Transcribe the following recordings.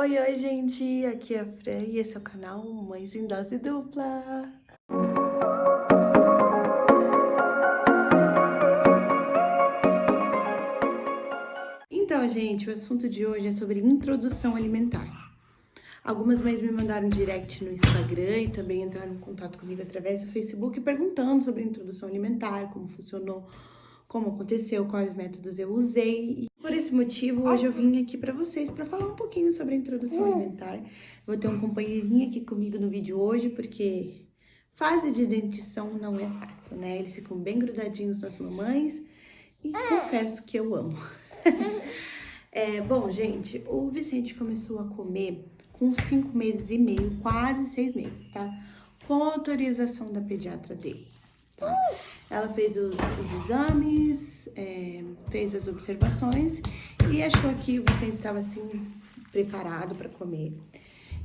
Oi, oi, gente! Aqui é a Fran e esse é o canal Mães em Dose Dupla. Então, gente, o assunto de hoje é sobre introdução alimentar. Algumas mães me mandaram direct no Instagram e também entraram em contato comigo através do Facebook perguntando sobre introdução alimentar, como funcionou, como aconteceu, quais métodos eu usei. E por esse motivo, hoje eu vim aqui para vocês para falar um pouquinho sobre a introdução alimentar. Vou ter um companheirinho aqui comigo no vídeo hoje, porque fase de dentição não é fácil, né? Eles ficam bem grudadinhos nas mamães e confesso que eu amo. Bom, gente, o Vicente começou a comer com 5 meses e meio, quase 6 meses, tá? Com autorização da pediatra dele, tá? Ela fez os exames, fez as observações e achou que o Vicente estava, assim, preparado para comer.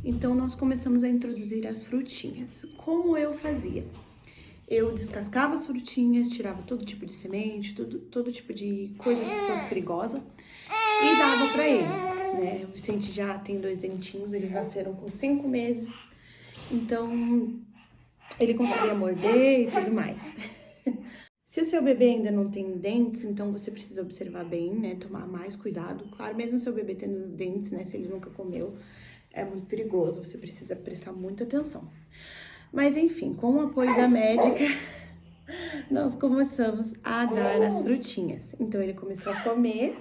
Então, nós começamos a introduzir as frutinhas. Como eu fazia? Eu descascava as frutinhas, tirava todo tipo de semente, todo tipo de coisa que fosse perigosa e dava pra ele, né? O Vicente já tem 2 dentinhos, eles nasceram com 5 meses, então ele conseguia morder e tudo mais. Se o seu bebê ainda não tem dentes, então você precisa observar bem, né? Tomar mais cuidado. Claro, mesmo seu bebê tendo os dentes, né? Se ele nunca comeu, é muito perigoso, você precisa prestar muita atenção. Mas enfim, com o apoio da médica, nós começamos a dar as frutinhas. Então ele começou a comer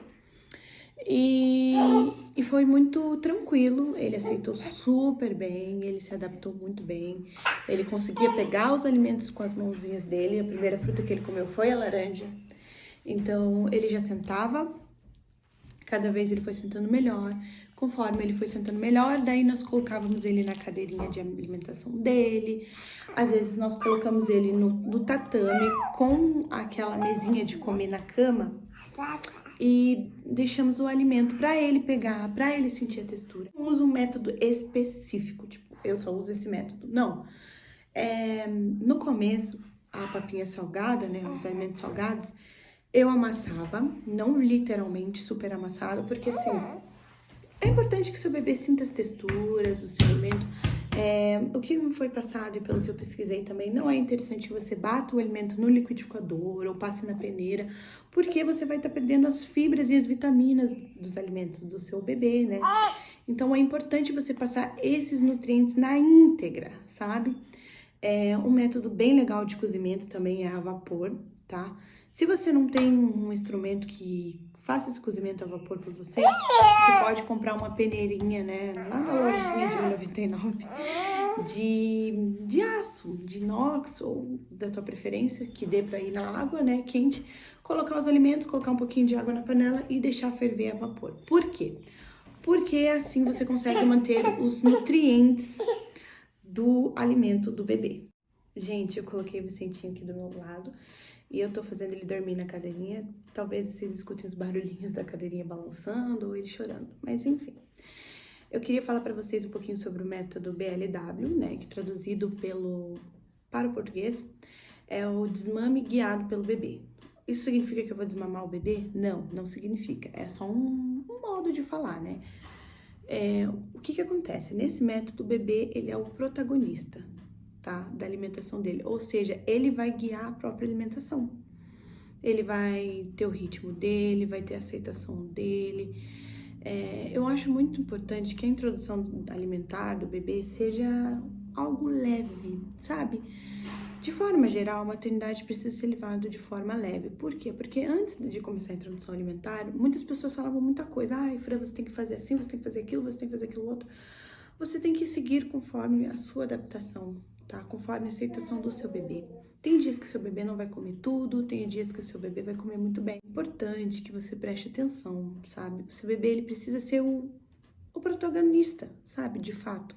e foi muito tranquilo. Ele aceitou super bem, ele se adaptou muito bem. Ele conseguia pegar os alimentos com as mãozinhas dele. A primeira fruta que ele comeu foi a laranja. Então ele já sentava, cada vez ele foi sentando melhor. Conforme ele foi sentando melhor, daí nós colocávamos ele na cadeirinha de alimentação dele. Às vezes nós colocamos ele no tatame com aquela mesinha de comer na cama e deixamos o alimento para ele pegar, para ele sentir a textura. Não uso um método específico, tipo, eu só uso esse método. Não. No começo, a papinha salgada, né, os alimentos salgados, eu amassava, não literalmente super amassado, porque assim, é importante que seu bebê sinta as texturas do seu alimento. O que me foi passado e pelo que eu pesquisei também, não é interessante que você bata o alimento no liquidificador ou passe na peneira, porque você vai estar perdendo as fibras e as vitaminas dos alimentos do seu bebê, né? Então é importante você passar esses nutrientes na íntegra, sabe? Um método bem legal de cozimento também é a vapor, tá? Se você não tem um instrumento que faça esse cozimento a vapor por você, você pode comprar uma peneirinha, né? Lá na lojinha de R$1,99 de aço, de inox ou da tua preferência, que dê pra ir na água, né? Quente. Colocar os alimentos, colocar um pouquinho de água na panela e deixar ferver a vapor. Por quê? Porque assim você consegue manter os nutrientes do alimento do bebê. Gente, eu coloquei o Vicentinho aqui do meu lado e eu tô fazendo ele dormir na cadeirinha. Talvez vocês escutem os barulhinhos da cadeirinha balançando ou ele chorando, mas enfim. Eu queria falar para vocês um pouquinho sobre o método BLW, né, que traduzido para o português é o desmame guiado pelo bebê. Isso significa que eu vou desmamar o bebê? Não, não significa. É só um modo de falar, né? O que acontece? Nesse método, o bebê, ele é o protagonista, tá? Da alimentação dele. Ou seja, ele vai guiar a própria alimentação. Ele vai ter o ritmo dele, vai ter a aceitação dele. Eu acho muito importante que a introdução alimentar do bebê seja algo leve, sabe? De forma geral, a maternidade precisa ser levada de forma leve. Por quê? Porque antes de começar a introdução alimentar, muitas pessoas falavam muita coisa. Ai, Fran, você tem que fazer assim, você tem que fazer aquilo, você tem que fazer aquilo outro. Você tem que seguir conforme a sua adaptação, tá? Conforme a aceitação do seu bebê. Tem dias que seu bebê não vai comer tudo, tem dias que o seu bebê vai comer muito bem. É importante que você preste atenção, sabe? O seu bebê, ele precisa ser o protagonista, sabe? De fato.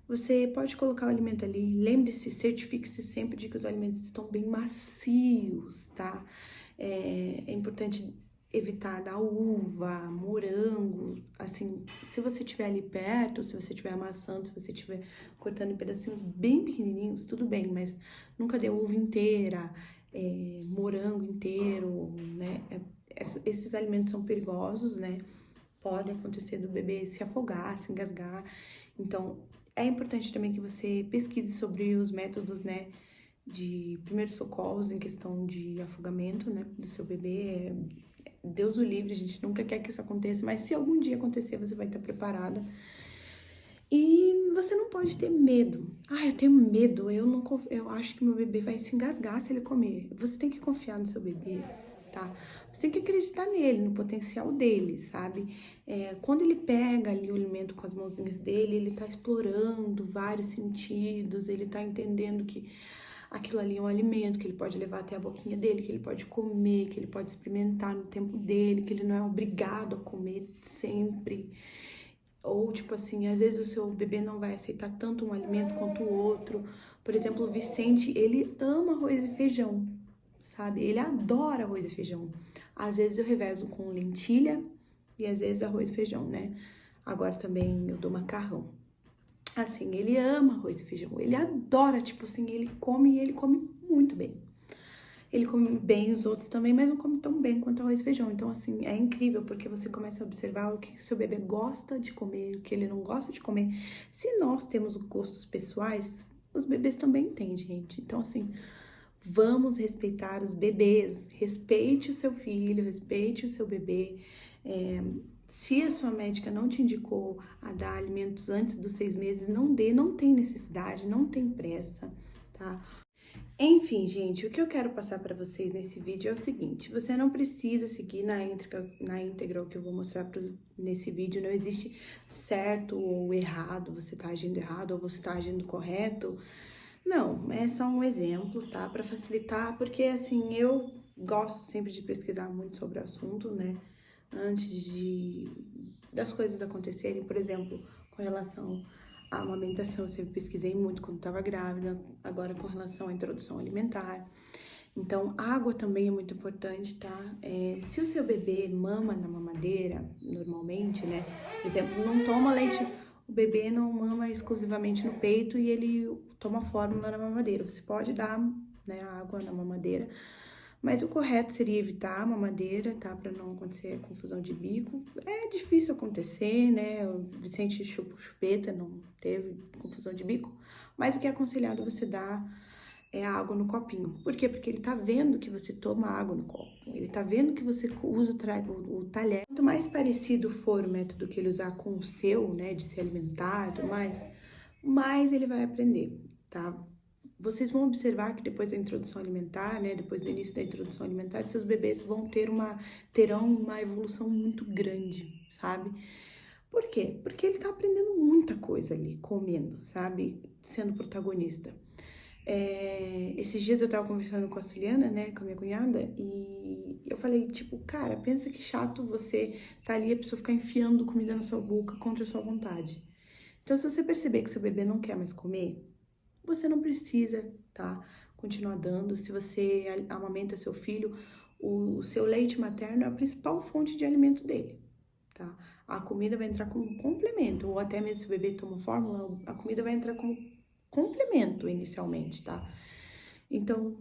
Você pode colocar o alimento ali, lembre-se, certifique-se sempre de que os alimentos estão bem macios, tá? É importante evitar dar uva, morango, assim, se você estiver ali perto, se você estiver amassando, se você estiver cortando em pedacinhos bem pequenininhos, tudo bem, mas nunca dê uva inteira, morango inteiro, né? Esses alimentos são perigosos, né? pode acontecer do bebê se afogar, se engasgar. Então, é importante também que você pesquise sobre os métodos, né, de primeiros socorros em questão de afogamento, né, do seu bebê. Deus o livre, a gente nunca quer que isso aconteça, mas se algum dia acontecer, você vai estar preparada. E você não pode ter medo. Ah, eu tenho medo, eu acho que meu bebê vai se engasgar se ele comer. Você tem que confiar no seu bebê, tá? Você tem que acreditar nele, no potencial dele, sabe? Quando ele pega ali o alimento com as mãozinhas dele, ele tá explorando vários sentidos, ele tá entendendo que aquilo ali é um alimento, que ele pode levar até a boquinha dele, que ele pode comer, que ele pode experimentar no tempo dele, que ele não é obrigado a comer sempre. Ou, tipo assim, às vezes o seu bebê não vai aceitar tanto um alimento quanto o outro. Por exemplo, o Vicente, ele ama arroz e feijão, sabe? Ele adora arroz e feijão. Às vezes eu revezo com lentilha e às vezes arroz e feijão, né? Agora também eu dou macarrão. Assim, ele ama arroz e feijão. Ele adora, tipo assim, ele come e ele come muito bem. Ele come bem os outros também, mas não come tão bem quanto arroz e feijão. Então, assim, é incrível porque você começa a observar o que o seu bebê gosta de comer, o que ele não gosta de comer. Se nós temos gostos pessoais, os bebês também têm, gente. Então, assim, vamos respeitar os bebês. Respeite o seu filho, respeite o seu bebê. Se a sua médica não te indicou a dar alimentos antes dos 6 meses, não dê, não tem necessidade, não tem pressa, tá? Enfim, gente, o que eu quero passar para vocês nesse vídeo é o seguinte: você não precisa seguir na íntegra o que eu vou mostrar nesse vídeo. Não existe certo ou errado, você tá agindo errado ou você tá agindo correto. Não, é só um exemplo, tá? Para facilitar, porque assim, eu gosto sempre de pesquisar muito sobre o assunto, né? Antes das coisas acontecerem, por exemplo, com relação à amamentação, eu sempre pesquisei muito quando estava grávida, agora com relação à introdução alimentar. Então, água também é muito importante, tá? Se o seu bebê mama na mamadeira, normalmente, né? Por exemplo, não toma leite, o bebê não mama exclusivamente no peito e ele toma fórmula na mamadeira. Você pode dar, né, água na mamadeira, mas o correto seria evitar a mamadeira, tá? Pra não acontecer confusão de bico. É difícil acontecer, né? O Vicente chupeta, não teve confusão de bico. Mas o que é aconselhado você dar é a água no copinho. Por quê? Porque ele tá vendo que você toma água no copo. Ele tá vendo que você usa o talher. Quanto mais parecido for o método que ele usar com o seu, né? De se alimentar e tudo mais ele vai aprender, tá? Vocês vão observar que depois da introdução alimentar, né, depois do início da introdução alimentar, seus bebês terão uma evolução muito grande, sabe? Por quê? Porque ele tá aprendendo muita coisa ali, comendo, sabe? Sendo protagonista. Esses dias eu tava conversando com a Suliana, né, com a minha cunhada, e eu falei, tipo, cara, pensa que chato você tá ali e a pessoa ficar enfiando comida na sua boca contra a sua vontade. Então, se você perceber que seu bebê não quer mais comer, você não precisa, tá? Continuar dando. Se você amamenta seu filho, o seu leite materno é a principal fonte de alimento dele, tá? A comida vai entrar como complemento, ou até mesmo se o bebê toma fórmula, a comida vai entrar como complemento inicialmente, tá? Então,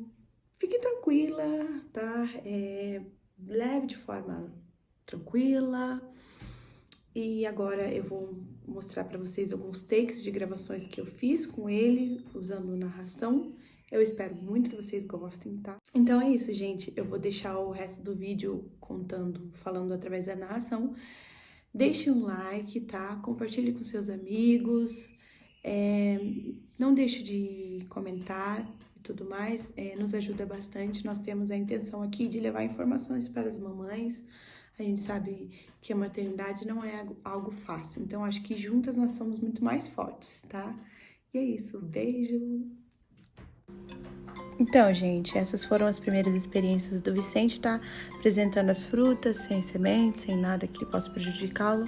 fique tranquila, tá? Leve de forma tranquila. E agora eu vou mostrar para vocês alguns takes de gravações que eu fiz com ele, usando narração. Eu espero muito que vocês gostem, tá? Então é isso, gente. Eu vou deixar o resto do vídeo falando através da narração. Deixe um like, tá? Compartilhe com seus amigos. Não deixe de comentar e tudo mais. Nos ajuda bastante. Nós temos a intenção aqui de levar informações para as mamães. A gente sabe que a maternidade não é algo fácil, então acho que juntas nós somos muito mais fortes, tá? E é isso, beijo! Então, gente, essas foram as primeiras experiências do Vicente, tá? Apresentando as frutas, sem sementes, sem nada que possa prejudicá-lo.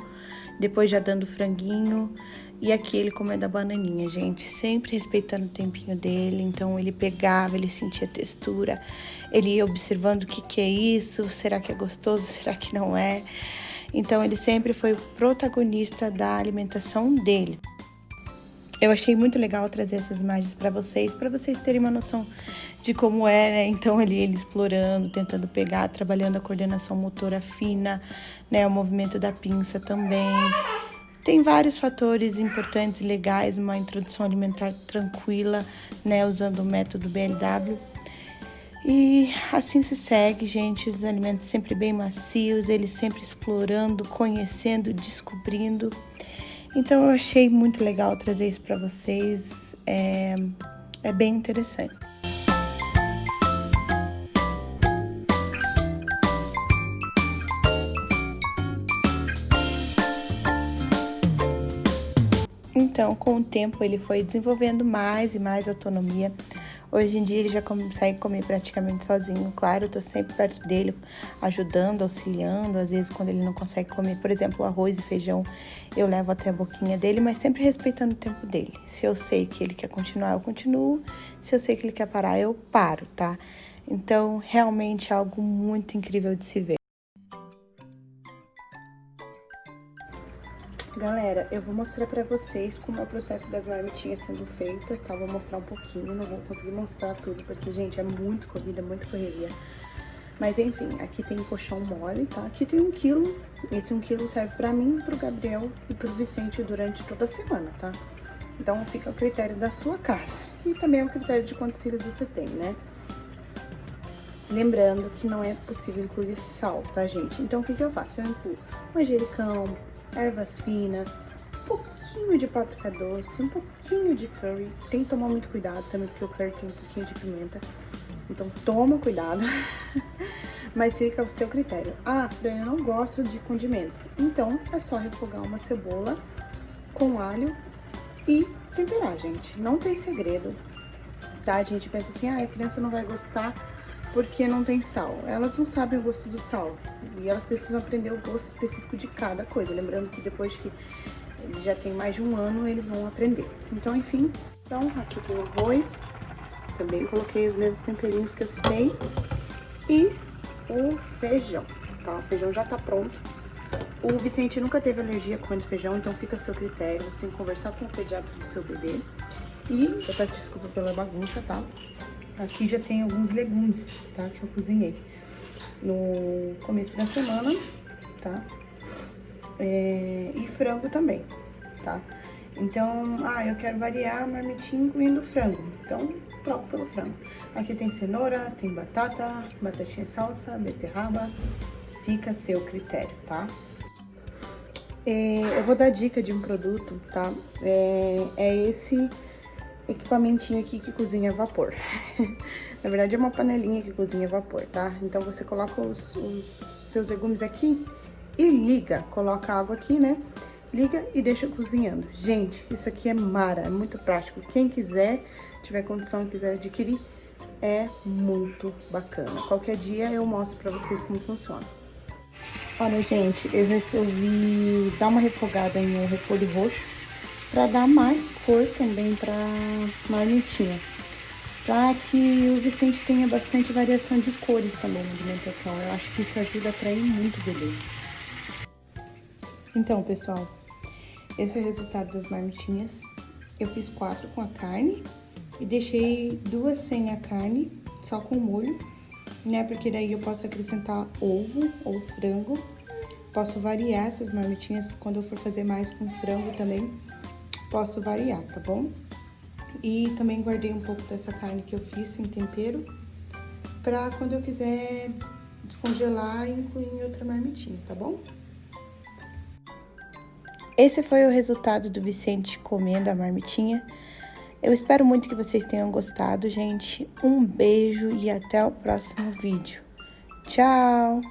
Depois já dando franguinho. E aqui ele comendo a bananinha, gente, sempre respeitando o tempinho dele. Então ele pegava, ele sentia a textura, ele ia observando o que é isso, será que é gostoso, será que não é? Então ele sempre foi o protagonista da alimentação dele. Eu achei muito legal trazer essas imagens para vocês terem uma noção de como é, né? Então, ele explorando, tentando pegar, trabalhando a coordenação motora fina, né? O movimento da pinça também. Tem vários fatores importantes e legais, uma introdução alimentar tranquila, né? Usando o método BLW. E assim se segue, gente, os alimentos sempre bem macios, eles sempre explorando, conhecendo, descobrindo. Então, eu achei muito legal trazer isso para vocês, é bem interessante. Então, com o tempo, ele foi desenvolvendo mais e mais autonomia. Hoje em dia, ele já consegue comer praticamente sozinho. Claro, eu tô sempre perto dele, ajudando, auxiliando. Às vezes, quando ele não consegue comer, por exemplo, arroz e feijão, eu levo até a boquinha dele, mas sempre respeitando o tempo dele. Se eu sei que ele quer continuar, eu continuo. Se eu sei que ele quer parar, eu paro, tá? Então, realmente é algo muito incrível de se ver. Galera, eu vou mostrar pra vocês como é o processo das marmitinhas sendo feitas, tá? Vou mostrar um pouquinho, não vou conseguir mostrar tudo, porque, gente, é muito comida, muita correria. Mas, enfim, aqui tem colchão mole, tá? Aqui tem 1 quilo, esse 1 quilo serve pra mim, pro Gabriel e pro Vicente durante toda a semana, tá? Então, fica ao critério da sua casa. E também ao critério de quantos filhos você tem, né? Lembrando que não é possível incluir sal, tá, gente? Então, o que que eu faço? Eu incluo manjericão, ervas finas, um pouquinho de páprica doce, um pouquinho de curry. Tem que tomar muito cuidado também, porque o curry tem um pouquinho de pimenta. Então, toma cuidado. Mas fica ao seu critério. Ah, Fran, eu não gosto de condimentos. Então, é só refogar uma cebola com alho e temperar, gente. Não tem segredo, tá? A gente pensa assim, ah, a criança não vai gostar porque não tem sal. Elas não sabem o gosto do sal e elas precisam aprender o gosto específico de cada coisa. Lembrando que depois que eles já têm mais de 1 ano, eles vão aprender. Então, enfim, então aqui tem o arroz, também coloquei os mesmos temperinhos que eu citei e o feijão, tá? O feijão já tá pronto. O Vicente nunca teve alergia comendo feijão, então fica a seu critério. Você tem que conversar com o pediatra do seu bebê. E eu peço desculpa pela bagunça, tá? Aqui já tem alguns legumes, tá? Que eu cozinhei no começo da semana, tá? E frango também, tá? Então, eu quero variar a marmitinha incluindo frango. Então, troco pelo frango. Aqui tem cenoura, tem batata, batatinha salsa, beterraba. Fica a seu critério, tá? Eu vou dar dica de um produto, tá? É esse equipamentinho aqui que cozinha a vapor. Na verdade, é uma panelinha que cozinha a vapor, tá? Então, você coloca os seus legumes aqui e liga. Coloca água aqui, né? Liga e deixa cozinhando. Gente, isso aqui é mara, é muito prático. Quem quiser, tiver condição e quiser adquirir, é muito bacana. Qualquer dia eu mostro pra vocês como funciona. Olha, gente, eu resolvi dar uma refogada em um repolho roxo pra dar mais cor também pra marmitinha. Pra que o Vicente tenha bastante variação de cores também na alimentação. Eu acho que isso ajuda a atrair muito o bebê. Então, pessoal, esse é o resultado das marmitinhas. Eu fiz 4 com a carne e deixei 2 sem a carne, só com molho, né? Porque daí eu posso acrescentar ovo ou frango. Posso variar essas marmitinhas quando eu for fazer mais com frango também. Posso variar, tá bom? E também guardei um pouco dessa carne que eu fiz sem tempero, pra quando eu quiser descongelar e incluir em outra marmitinha, tá bom? Esse foi o resultado do Vicente comendo a marmitinha. Eu espero muito que vocês tenham gostado, gente. Um beijo e até o próximo vídeo. Tchau!